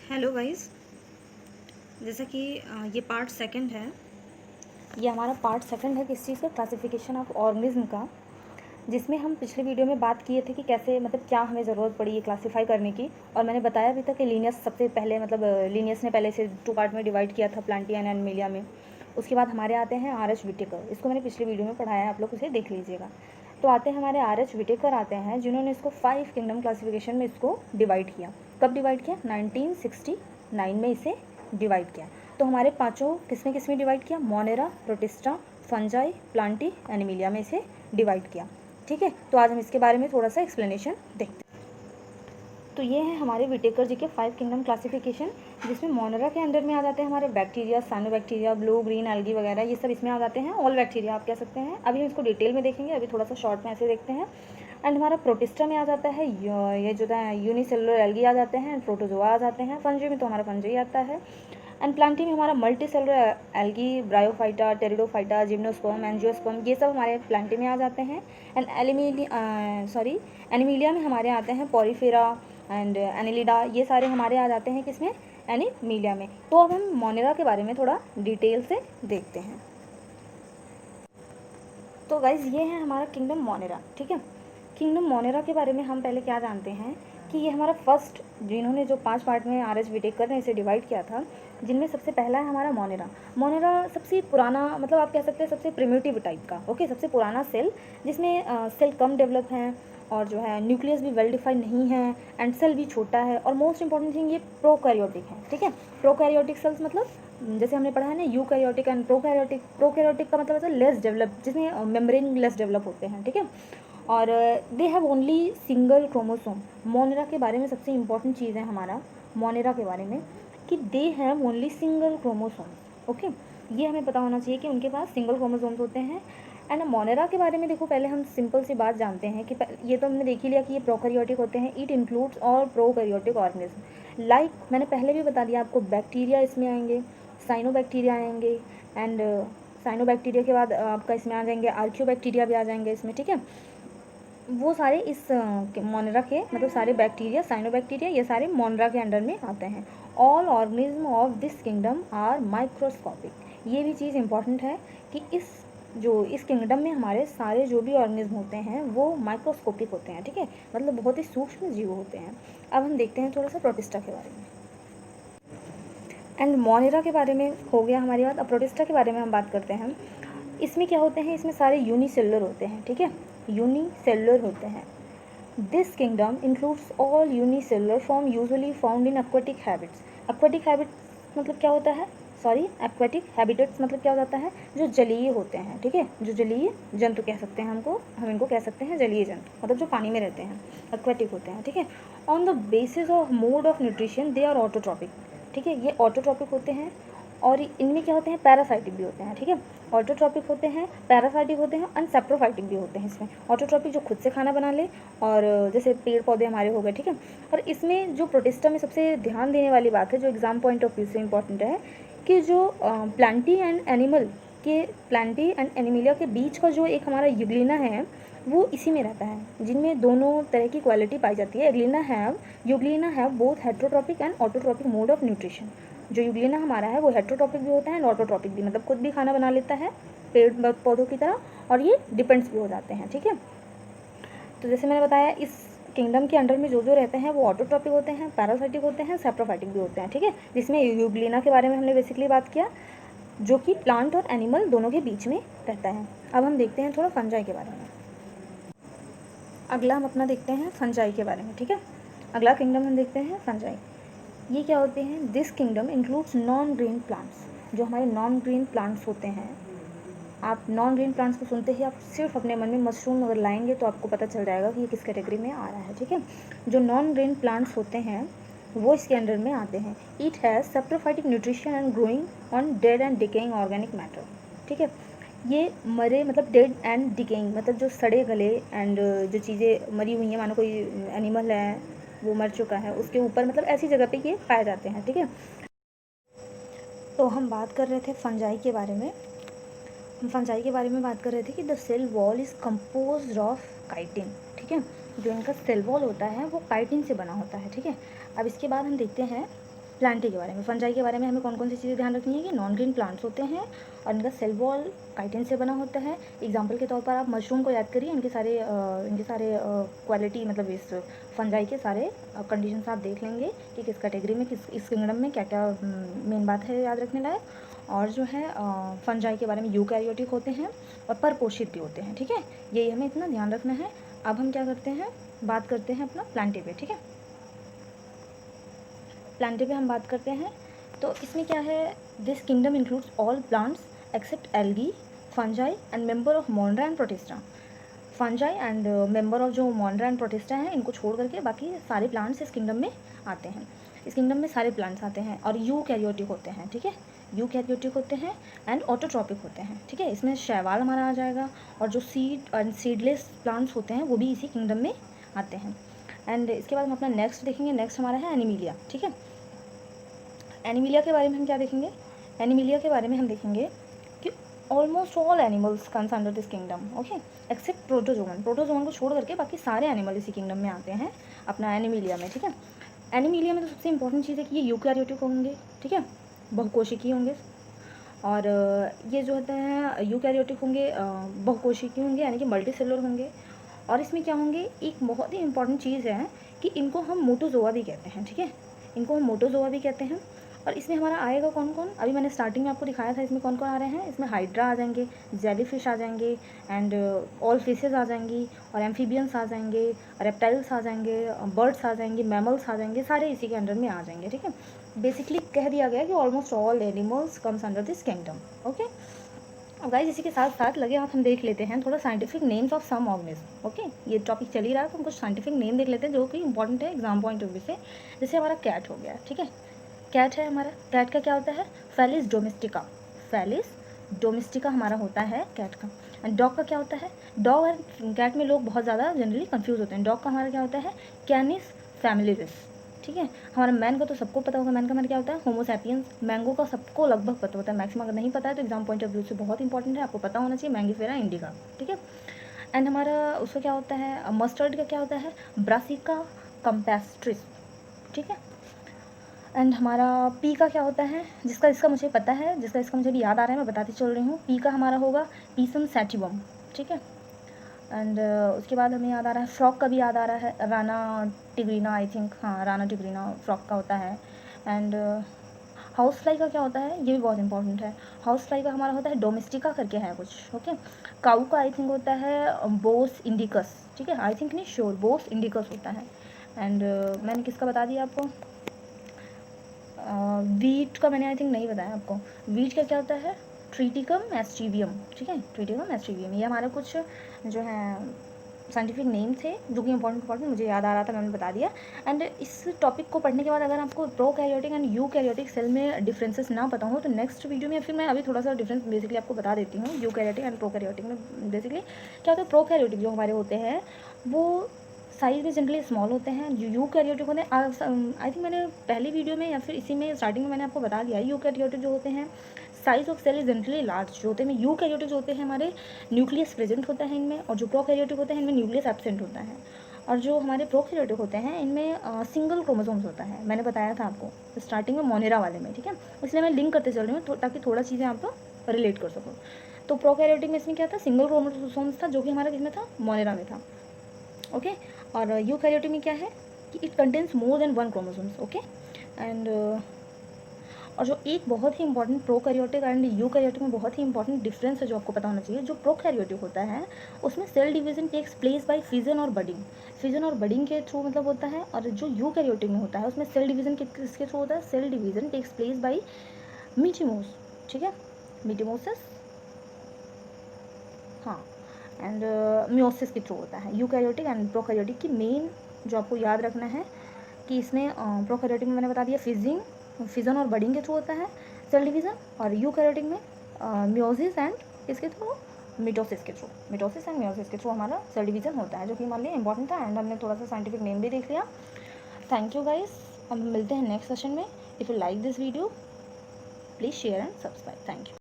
Hello guys. जैसा कि ये पार्ट सेकंड है। ये हमारा पार्ट सेकंड है किस चीज़ का, क्लासिफिकेशन ऑफ ऑर्गेनिज्म का, जिसमें हम पिछले वीडियो में बात किए थे कि कैसे क्या हमें ज़रूरत पड़ी ये क्लासीफाई करने की। और मैंने बताया भी था कि लीनियस सबसे पहले लीनियस ने पहले से 2 पार्ट में डिवाइड किया था, प्लांटिया एंड एनिमलिया में। उसके बाद हमारे आते हैं आर एच विटेकर। इसको मैंने पिछले वीडियो में पढ़ाया है, आप लोग उसे देख लीजिएगा। तो आते हैं हमारे आर एच विटेकर आते हैं, जिन्होंने इसको 5 किंगडम क्लासिफिकेशन में इसको डिवाइड किया। कब डिवाइड किया? 1969 में इसे डिवाइड किया। तो हमारे पांचों किस में डिवाइड किया? Monera, protista, fungi, Plantae, Animalia में इसे डिवाइड किया। ठीक है, तो आज हम इसके बारे में थोड़ा सा एक्सप्लेनेशन देखते हैं। तो ये है हमारे विटेकर जी के 5 किंगडम क्लासिफिकेशन, जिसमें मोनेरा के अंडर में आ जाते हैं हमारे bacteria, cyanobacteria, blue green algae वगैरह, ये सब इसमें आ जाते हैं। ऑल बैक्टीरिया आप कह सकते हैं। अभी हम इसको डिटेल में देखेंगे, अभी थोड़ा सा शॉर्ट में ऐसे देखते हैं। एंड हमारा प्रोटिस्टा में आ जाता है ये जो है यूनिसेलुलर एल्गी आ जाते हैं, एंड प्रोटोजोआ आ जाते हैं। फंजी में तो हमारा फंजी आता है। एंड प्लांटी में हमारा multi cellular algae, bryophyta, pteridophyta, gymnosperm, angiosperm, ये सब हमारे प्लांटी में आ जाते हैं। एंड एनिमिलिया में हमारे आते हैं पॉरीफेरा एंड एनिलिडा, ये सारे हमारे आ जाते हैं किसमें? एनिमिलिया में। तो अब हम मोनेरा के बारे में थोड़ा डिटेल से देखते हैं। तो गाइज ये है हमारा किंगडम मोनेरा। ठीक है, किंगडम मोनेरा के बारे में हम पहले क्या जानते हैं कि ये हमारा फर्स्ट, जिन्होंने जो 5 पार्ट में आर एच विटेकर ने इसे डिवाइड किया था, जिनमें सबसे पहला है हमारा मोनेरा। मोनेरा सबसे पुराना, आप कह सकते हैं सबसे प्रिमिटिव टाइप का, ओके, सबसे पुराना सेल, जिसमें सेल कम डेवलप हैं और जो है न्यूक्लियस भी वेल डिफाइंड नहीं है, एंड सेल भी छोटा है, और मोस्ट इंपॉर्टेंट थिंग ये प्रोकैरियोटिक है। ठीक है, प्रोकैरियोटिक सेल्स जैसे हमने पढ़ा है ना, यूकैरियोटिक एंड प्रोकैरियोटिक। प्रोकैरियोटिक का मतलब है लेस डेवलप, जिसमें मेम्ब्रेन लेस डेवलप होते हैं। ठीक है, और they have only single chromosome. Monera के बारे में सबसे इंपॉर्टेंट चीज़ है हमारा मोनेरा के बारे में कि they have only single chromosome. Okay, ये हमें पता होना चाहिए कि उनके पास सिंगल क्रोमोसोम्स होते हैं। एंड मोनेरा के बारे में देखो, पहले हम सिंपल सी बात जानते हैं कि ये तो हमने देख ही लिया कि ये प्रोकैरियोटिक होते हैं। It includes all prokaryotic organism. Like मैंने पहले भी बता दिया आपको, बैक्टीरिया इसमें आएंगे, साइनोबैक्टीरिया आएंगे, एंड साइनोबैक्टीरिया के बाद आपका इसमें आ जाएंगे आर्कियोबैक्टीरिया भी आ जाएंगे इसमें। ठीक है, वो सारे इस मोनेरा के सारे बैक्टीरिया, साइनोबैक्टीरिया, ये सारे मोनेरा के अंडर में आते हैं। All organism of this kingdom are microscopic. ये भी चीज़ इंपॉर्टेंट है कि इस किंगडम में हमारे सारे जो भी ऑर्गेनिज्म होते हैं वो माइक्रोस्कोपिक होते हैं। ठीक है, बहुत ही सूक्ष्म जीव होते हैं। अब हम देखते हैं थोड़ा सा प्रोटिस्टा के बारे में। एंड मोनेरा के बारे में हो गया हमारी बात। अब प्रोटिस्टा के बारे में हम बात करते हैं। इसमें क्या होते हैं? इसमें सारे यूनिसेलुलर होते हैं। ठीक है, यूनिसेलुलर होते हैं। This kingdom includes all unicellular form usually found in aquatic habits. Aquatic habits क्या होता है? एक्वेटिक हैबिटेट्स क्या हो जाता है? जो जलीय होते हैं। ठीक है, जो जलीय जंतु कह सकते हैं हम इनको कह सकते हैं जलीय जंतु, जो पानी में रहते हैं, एक्वेटिक होते हैं। ठीक है, on the basis of mode of nutrition they are autotrophic. ठीक है, ये ऑटोट्रॉपिक होते हैं, और इनमें क्या होते हैं? पैरासाइटिक भी होते हैं। ठीक है, ऑटोट्रॉपिक होते हैं, पैरासाइटिक होते हैं, और सेप्रोफाइटिक भी होते हैं। इसमें ऑटोट्रॉपिक जो खुद से खाना बना ले, और जैसे पेड़ पौधे हमारे हो गए। ठीक है, और इसमें जो प्रोटिस्टा में सबसे ध्यान देने वाली बात है, जो एग्जाम पॉइंट ऑफ व्यू से इंपॉर्टेंट है, कि जो प्लांटी एंड एनिमिलिया के बीच का जो एक हमारा यूग्लिना है, वो इसी में रहता है, जिनमें दोनों तरह की क्वालिटी पाई जाती है। Euglena have both heterotrophic and autotrophic mode of nutrition. जो यूग्लिना हमारा है वो हेट्रोट्रॉपिक भी होता है एंड ऑटोट्रॉपिक भी, खुद भी खाना बना लेता है पेड़ पौधों की तरह, और ये डिपेंड्स भी हो जाते हैं। ठीक है, तो जैसे मैंने बताया, इस किंगडम के अंडर में जो रहते हैं वो ऑटोट्रॉपिक होते हैं, पैरासाइटिक होते हैं, सेप्रोफाइटिक भी होते हैं। ठीक है, जिसमें यूग्लिना के बारे में हमने बेसिकली बात किया, जो कि प्लांट और एनिमल दोनों के बीच में रहता है। अब हम देखते हैं थोड़ा फंजाई के बारे में। अगला हम अपना देखते हैं फंजाई के बारे में। ठीक है, अगला किंगडम हम देखते हैं फंजाई। ये क्या होते हैं? This kingdom includes non green plants. जो हमारे नॉन ग्रीन प्लांट्स होते हैं, आप नॉन ग्रीन प्लांट्स को सुनते ही आप सिर्फ अपने मन में मशरूम अगर लाएंगे तो आपको पता चल जाएगा कि ये किस कैटेगरी में आ रहा है। ठीक है, जो नॉन ग्रीन प्लांट्स होते हैं वो इसके अंडर में आते हैं। It has saprophytic nutrition and growing on dead and decaying organic matter. ठीक है, ये मरे डेड एंड डिकेइंग, जो सड़े गले एंड जो चीज़ें मरी हुई हैं, मानो कोई एनिमल है वो मर चुका है, उसके ऊपर ऐसी जगह पे ये पाए जाते हैं। ठीक है, तो हम बात कर रहे थे फंजाई के बारे में। हम फंजाई के बारे में बात कर रहे थे कि the cell wall is composed of chitin. ठीक है, जो इनका सेल वॉल होता है वो काइटिन से बना होता है। ठीक है, अब इसके बाद हम देखते हैं प्लांटी के बारे में, फंजाई के बारे में हमें कौन कौन सी चीज़ें ध्यान रखनी है कि नॉन ग्रीन प्लांट्स होते हैं और इनका सेल वॉल काइटिन से बना होता है। एग्जांपल के तौर पर आप मशरूम को याद करिए, इनके सारे क्वालिटी मतलब इस फंजाई के सारे कंडीशंस आप देख लेंगे कि किस कैटेगरी में इस किंगडम में क्या क्या मेन बात है याद रखने लायक। और जो है फंजाई के बारे में यूकैरियोटिक होते हैं और परपोषित भी होते हैं, ठीक है, यही हमें इतना ध्यान रखना है। अब हम क्या करते हैं, बात करते हैं अपना प्लांटी पे, ठीक है। प्लांटी पे हम बात करते हैं तो इसमें क्या है, this kingdom includes all plants except algae, fungi and member of monera and protista. Fungi and member of जो मोनरा एंड प्रोटिस्टा हैं इनको छोड़ करके बाकी सारे प्लांट्स इस किंगडम में आते हैं। इस किंगडम में सारे प्लांट्स आते हैं और यूकैरियोटिक होते हैं, ठीक है, यूकैरियोटिक होते हैं एंड ऑटोट्रॉपिक होते हैं, ठीक है। इसमें शैवाल हमारा आ जाएगा और जो सीड एंड सीडलेस प्लांट्स होते हैं वो भी इसी किंगडम में आते हैं। एंड इसके बाद हम अपना नेक्स्ट देखेंगे, नेक्स्ट हमारा है एनिमिलिया, ठीक है। एनिमिलिया के बारे में हम क्या देखेंगे, एनिमिलिया के बारे में हम देखेंगे कि almost all animals comes under this kingdom, okay, except protozoan. Protozoan को छोड़ करके बाकी सारे एनिमल इसी किंगडम में आते हैं अपना एनिमिलिया में, ठीक है। एनिमिलिया में तो सबसे इंपॉर्टेंट चीज़ है कि ये यूकैरियोटिक होंगे, ठीक है, बहुकोशिकीय होंगे। और ये जो होते हैं यूकैरियोटिक होंगे, बहुकोशिकीय होंगे यानी कि मल्टी सेलुलर होंगे। और इसमें क्या होंगे, एक बहुत ही इंपॉर्टेंट चीज़ है कि इनको हम मोटोजोआ भी कहते हैं, ठीक है, इनको हम मोटोजोआ भी कहते हैं। और इसमें हमारा आएगा कौन कौन, अभी मैंने स्टार्टिंग में आपको दिखाया था इसमें कौन कौन आ रहे हैं। इसमें हाइड्रा आ जाएंगे, जेलीफिश आ जाएंगे एंड ऑल फिशेज आ जाएंगी और एम्फीबियंस आ जाएंगे, रेप्टाइल्स आ जाएंगे, बर्ड्स आ जाएंगे, मैमल्स आ जाएंगे, सारे इसी के अंडर में आ जाएंगे, ठीक है। बेसिकली कह दिया गया कि almost all animals comes under this kingdom, okay. और गाइस इसी के साथ साथ लगे हाथ हम देख लेते हैं थोड़ा scientific names of some organism, okay. ये टॉपिक चल ही रहा है तो हम कुछ साइंटिफिक नेम देख लेते हैं जो कि इंपॉर्टेंट है एग्जाम पॉइंट ऑफ व्यू से। जैसे हमारा कैट हो गया, ठीक है, कैट है हमारा, कैट का क्या होता है, फेलिस डोमेस्टिका, फेलिस डोमेस्टिका हमारा होता है कैट का। एंड डॉग का क्या होता है, डॉग और कैट में लोग बहुत ज़्यादा जनरली कंफ्यूज होते हैं। डॉग का हमारा क्या होता है, कैनिस फैमिलिस, ठीक है। हमारा मैन का तो सबको पता होगा, मैन का हमारा क्या होता है, होमो सैपियंस। मैंगो का सबको लगभग पता होता है, मैक्सिमम अगर नहीं पता है तो एग्जाम पॉइंट ऑफ व्यू से बहुत इंपॉर्टेंट है, आपको पता होना चाहिए, मैंगीफेरा इंडिका, ठीक है। एंड हमारा उसका क्या होता है, मस्टर्ड का क्या होता है, ब्रासिका कंपेस्ट्रिस, ठीक है। एंड हमारा पी का क्या होता है, इसका मुझे पता है, इसका मुझे भी याद आ रहा है, मैं बताती चल रही हूँ। पी का हमारा होगा पीसम सैटिवम, ठीक है। एंड उसके बाद हमें याद आ रहा है, फ्रॉक का भी याद आ रहा है, राना टिग्रीना, आई थिंक, हाँ राना टिग्रीना फ्रॉक का होता है। एंड हाउस फ्लाई का क्या होता है, ये भी बहुत इंपॉर्टेंट है। हाउस फ्लाई का हमारा होता है डोमेस्टिका करके है कुछ, ओके। काऊ का आई थिंक होता है बोस इंडिकस, ठीक है, आई थिंक नहीं श्योर, बोस इंडिकस होता है। एंड मैंने किसका बता दिया आपको, वीट का मैंने आई थिंक नहीं बताया आपको। वीट का क्या होता है, ट्रिटिकम एस्ट्रीवियम, ठीक है, ट्रिटिकम एस्ट्रीवियम। ये हमारे कुछ जो है साइंटिफिक नेम थे जो कि इंपॉर्टेंट मुझे याद आ रहा था, मैंने बता दिया। एंड इस टॉपिक को पढ़ने के बाद अगर आपको प्रोकैरियोटिक एंड यूकैरियोटिक सेल में डिफरेंसेस ना पता हो तो नेक्स्ट वीडियो में फिर मैं अभी थोड़ा सा डिफरेंस बेसिकली आपको बता देती हूँ। यूकैरियोटिक एंड प्रोकैरियोटिक में बेसिकली क्या होता है, प्रोकैरियोटिक जो हमारे होते हैं वो साइज में जनरली स्मॉल होते हैं। जो यूकैरियोटिक होते हैं, आई थिंक मैंने पहली वीडियो में या फिर इसी में स्टार्टिंग में मैंने आपको बता दिया है, यूकैरियोटिक जो होते हैं size of cell is generally large जो होते हैं। यूकैरियोटिक जो होते हैं हमारे न्यूक्लियस प्रेजेंट होता है इनमें, और जो प्रोकैरियोटिक होते हैं इनमें न्यूक्लियस एब्सेंट होता है। और जो हमारे प्रोकैरियोटिक होते हैं इनमें सिंगल क्रोमोसोम्स होता है, मैंने बताया था आपको स्टार्टिंग में मोनेरा वाले में, ठीक है। इसलिए मैं लिंक करते चल रही हूँ ताकि थोड़ा चीज़ें आप रिलेट कर सको। तो प्रोकैरियोटिक में इसमें क्या था, सिंगल क्रोमोसोम्स था जो कि हमारा किसमें था, मोनेरा में था, ओके। और यूकैरियोटिक में क्या है कि it contains more than one chromosomes, okay. And और जो एक बहुत ही इंपॉर्टेंट प्रोकैरियोटिक एंड यूकैरियोटिक में बहुत ही इंपॉर्टेंट डिफरेंस है जो आपको पता होना चाहिए, जो प्रोकैरियोटिक होता है उसमें cell division takes place by fission और बडिंग, फिजन और बडिंग के थ्रू मतलब होता है। और जो यूकैरियोटिक में होता है उसमें सेल डिवीजन किसके थ्रू होता है, cell division takes place by mitosis, ठीक है, मीटिमोसिस, हाँ, एंड मियोसिस के थ्रू होता है। यूकैरियोटिक एंड प्रोकैरियोटिक की मेन जो आपको याद रखना है कि इसमें प्रोकैरियोटिक में मैंने बता दिया फिजन और बडिंग के थ्रू होता है सेल डिवीज़न, और यूकैरियोटिक में मियोसिस एंड इसके थ्रू मिटोसिस के थ्रू, मिटोसिस एंड मियोसिस के थ्रू हमारा सेल डिवीज़न होता है, जो कि हमारे लिए इंपॉर्टेंट था। एंड हमने थोड़ा सा साइंटिफिक नेम भी देख लिया। थैंक यू गाइस, अब मिलते हैं नेक्स्ट सेशन में। If you like this video please share and subscribe, thank you.